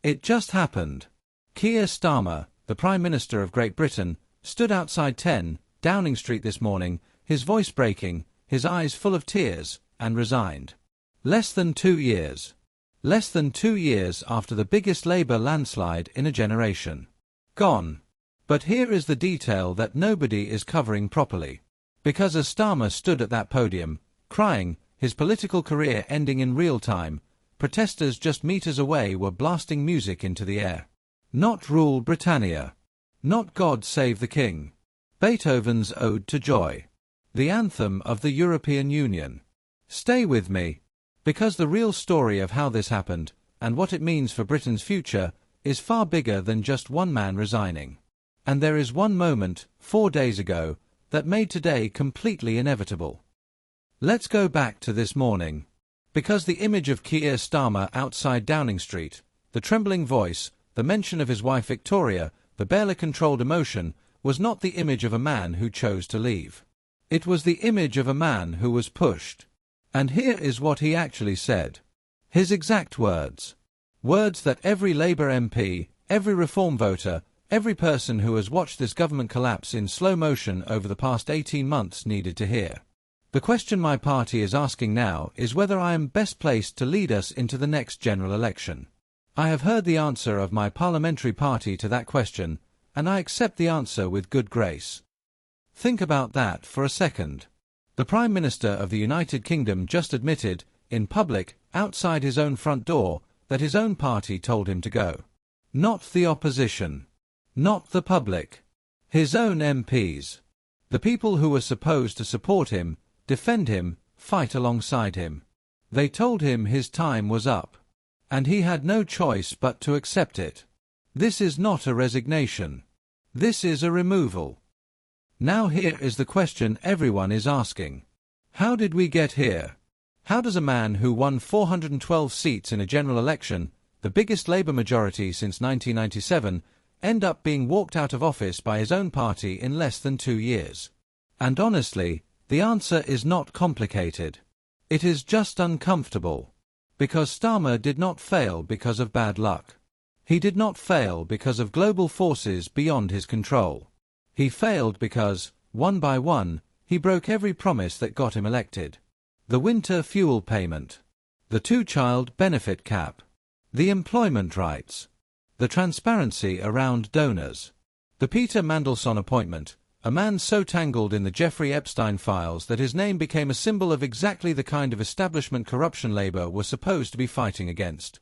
It just happened. Keir Starmer, the Prime Minister of Great Britain, stood outside 10 Downing Street this morning, his voice breaking, his eyes full of tears, and resigned. Less than 2 years. Less than 2 years after the biggest Labour landslide in a generation. Gone. But here is the detail that nobody is covering properly. Because as Starmer stood at that podium, crying, his political career ending in real time, protesters just meters away were blasting music into the air. Not Rule Britannia. Not God Save the King. Beethoven's Ode to Joy. The anthem of the European Union. Stay with me. Because the real story of how this happened, and what it means for Britain's future, is far bigger than just one man resigning. And there is one moment, 4 days ago, that made today completely inevitable. Let's go back to this morning. Because the image of Keir Starmer outside Downing Street, the trembling voice, the mention of his wife Victoria, the barely controlled emotion, was not the image of a man who chose to leave. It was the image of a man who was pushed. And here is what he actually said. His exact words. Words that every Labour MP, every Reform voter, every person who has watched this government collapse in slow motion over the past 18 months needed to hear. The question my party is asking now is whether I am best placed to lead us into the next general election. I have heard the answer of my parliamentary party to that question, and I accept the answer with good grace. Think about that for a second. The Prime Minister of the United Kingdom just admitted, in public, outside his own front door, that his own party told him to go. Not the opposition. Not the public. His own MPs. The people who were supposed to support him, defend him, fight alongside him. They told him his time was up. And he had no choice but to accept it. This is not a resignation. This is a removal. Now here is the question everyone is asking. How did we get here? How does a man who won 412 seats in a general election, the biggest Labour majority since 1997, end up being walked out of office by his own party in less than 2 years? And honestly, the answer is not complicated. It is just uncomfortable. Because Starmer did not fail because of bad luck. He did not fail because of global forces beyond his control. He failed because, one by one, he broke every promise that got him elected. The winter fuel payment. The 2-child benefit cap. The employment rights. The transparency around donors. The Peter Mandelson appointment, a man so tangled in the Jeffrey Epstein files that his name became a symbol of exactly the kind of establishment corruption Labour was supposed to be fighting against.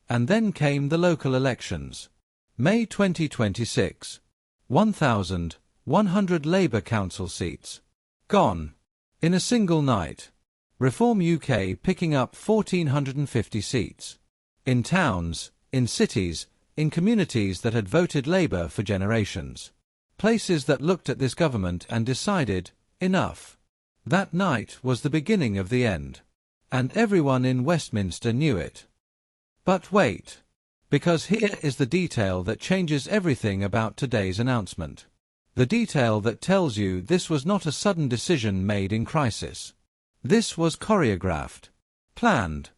And then came the local elections. May 2026. 1,100 Labour council seats. Gone. In a single night. Reform UK picking up 1,450 seats. In towns, in cities, in communities that had voted Labour for generations. Places that looked at this government and decided, enough. That night was the beginning of the end. And everyone in Westminster knew it. But wait. Because here is the detail that changes everything about today's announcement. The detail that tells you this was not a sudden decision made in crisis. This was choreographed, planned,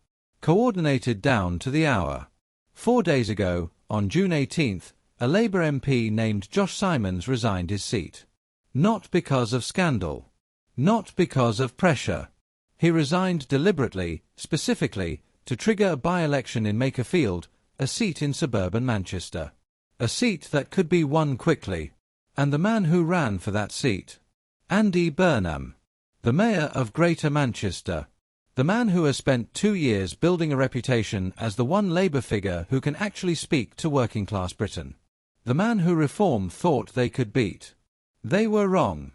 coordinated down to the hour. 4 days ago, on June 18th, a Labour MP named Josh Simons resigned his seat. Not because of scandal. Not because of pressure. He resigned deliberately, specifically, to trigger a by-election in Makerfield, a seat in suburban Manchester. A seat that could be won quickly. And the man who ran for that seat? Andy Burnham. The Mayor of Greater Manchester. The man who has spent 2 years building a reputation as the one Labour figure who can actually speak to working-class Britain. The man who Reform thought they could beat. They were wrong.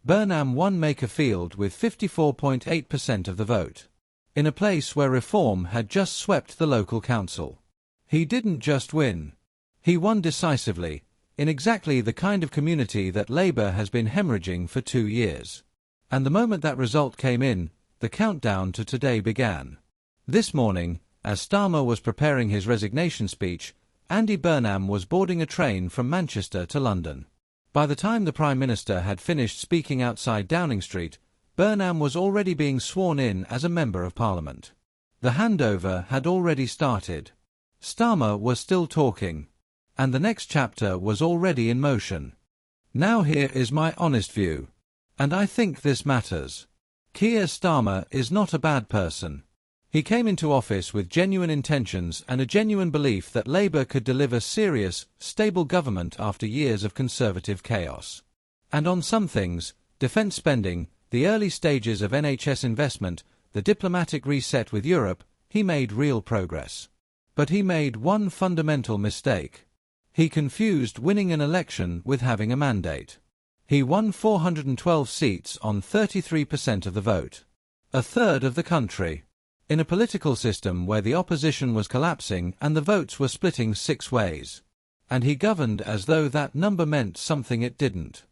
Burnham won Makerfield with 54.8% of the vote. In a place where Reform had just swept the local council. He didn't just win. He won decisively, in exactly the kind of community that Labour has been hemorrhaging for 2 years. And the moment that result came in, the countdown to today began. This morning, as Starmer was preparing his resignation speech, Andy Burnham was boarding a train from Manchester to London. By the time the Prime Minister had finished speaking outside Downing Street, Burnham was already being sworn in as a Member of Parliament. The handover had already started. Starmer was still talking. And the next chapter was already in motion. Now here is my honest view. And I think this matters. Keir Starmer is not a bad person. He came into office with genuine intentions and a genuine belief that Labour could deliver serious, stable government after years of Conservative chaos. And on some things, defence spending, the early stages of NHS investment, the diplomatic reset with Europe, he made real progress. But he made one fundamental mistake. He confused winning an election with having a mandate. He won 412 seats on 33% of the vote. A third of the country. In a political system where the opposition was collapsing and the votes were splitting 6 ways. And he governed as though that number meant something it didn't.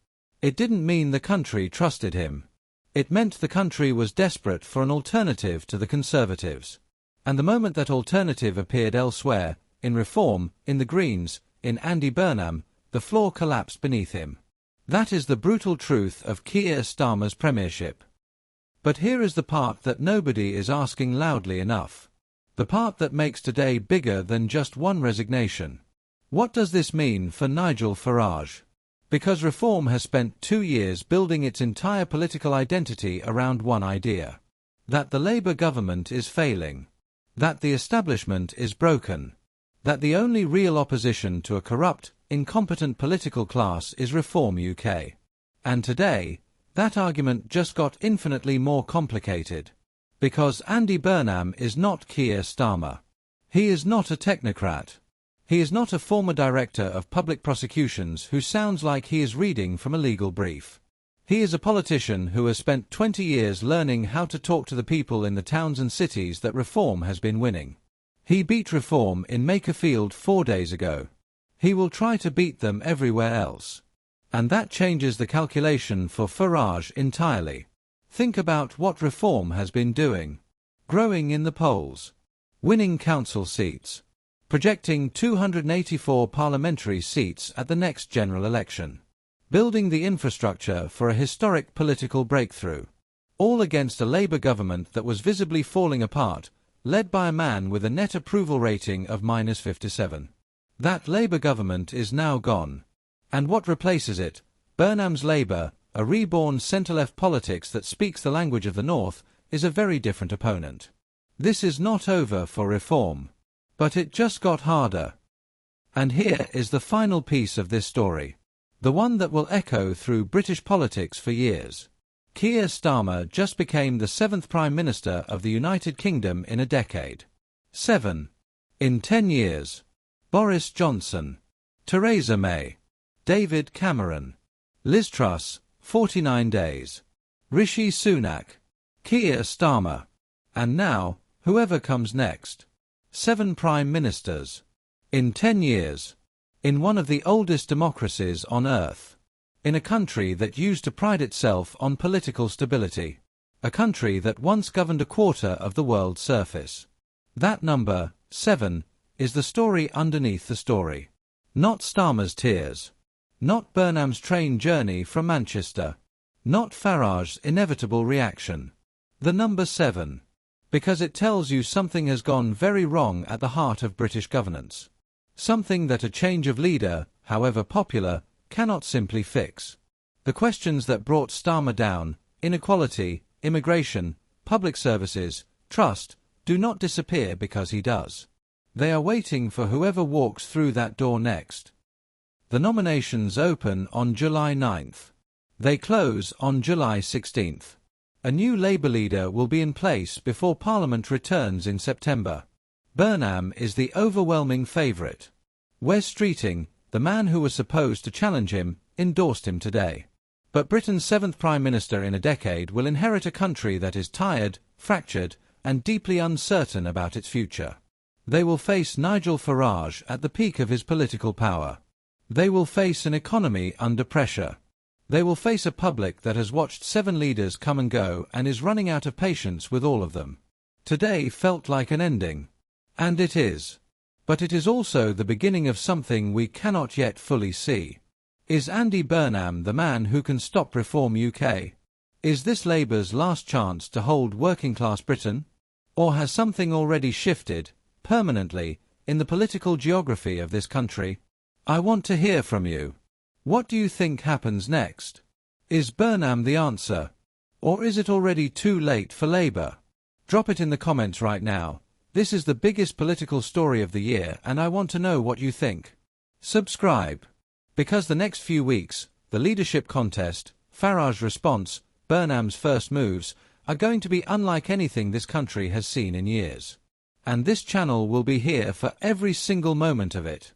It didn't mean the country trusted him. It meant the country was desperate for an alternative to the Conservatives. And the moment that alternative appeared elsewhere, in Reform, in the Greens, in Andy Burnham, the floor collapsed beneath him. That is the brutal truth of Keir Starmer's premiership. But here is the part that nobody is asking loudly enough. The part that makes today bigger than just one resignation. What does this mean for Nigel Farage? Because Reform has spent 2 years building its entire political identity around one idea. That the Labour government is failing. That the establishment is broken. That the only real opposition to a corrupt, incompetent political class is Reform UK. And today, that argument just got infinitely more complicated. Because Andy Burnham is not Keir Starmer. He is not a technocrat. He is not a former director of public prosecutions who sounds like he is reading from a legal brief. He is a politician who has spent 20 years learning how to talk to the people in the towns and cities that Reform has been winning. He beat Reform in Makerfield 4 days ago. He will try to beat them everywhere else. And that changes the calculation for Farage entirely. Think about what Reform has been doing. Growing in the polls. Winning council seats. Projecting 284 parliamentary seats at the next general election. Building the infrastructure for a historic political breakthrough. All against a Labour government that was visibly falling apart, led by a man with a net approval rating of -57. That Labour government is now gone. And what replaces it? Burnham's Labour, a reborn centre-left politics that speaks the language of the North, is a very different opponent. This is not over for Reform. But it just got harder. And here is the final piece of this story. The one that will echo through British politics for years. Keir Starmer just became the 7th Prime Minister of the United Kingdom in a decade. 7. In 10 years. Boris Johnson. Theresa May. David Cameron. Liz Truss, 49 days. Rishi Sunak. Keir Starmer. And now, whoever comes next. 7 Prime Ministers. In 10 years. In one of the oldest democracies on earth. In a country that used to pride itself on political stability. A country that once governed a quarter of the world's surface. That number, 7, is the story underneath the story. Not Starmer's tears. Not Burnham's train journey from Manchester. Not Farage's inevitable reaction. The number 7. Because it tells you something has gone very wrong at the heart of British governance. Something that a change of leader, however popular, cannot simply fix. The questions that brought Starmer down, inequality, immigration, public services, trust, do not disappear because he does. They are waiting for whoever walks through that door next. The nominations open on July 9th. They close on July 16th. A new Labour leader will be in place before Parliament returns in September. Burnham is the overwhelming favourite. Wes Streeting, the man who was supposed to challenge him, endorsed him today. But Britain's 7th Prime Minister in a decade will inherit a country that is tired, fractured, and deeply uncertain about its future. They will face Nigel Farage at the peak of his political power. They will face an economy under pressure. They will face a public that has watched 7 leaders come and go and is running out of patience with all of them. Today felt like an ending. And it is. But it is also the beginning of something we cannot yet fully see. Is Andy Burnham the man who can stop Reform UK? Is this Labour's last chance to hold working-class Britain? Or has something already shifted, permanently, in the political geography of this country? I want to hear from you. What do you think happens next? Is Burnham the answer? Or is it already too late for Labour? Drop it in the comments right now. This is the biggest political story of the year and I want to know what you think. Subscribe. Because the next few weeks, the leadership contest, Farage's response, Burnham's first moves, are going to be unlike anything this country has seen in years. And this channel will be here for every single moment of it.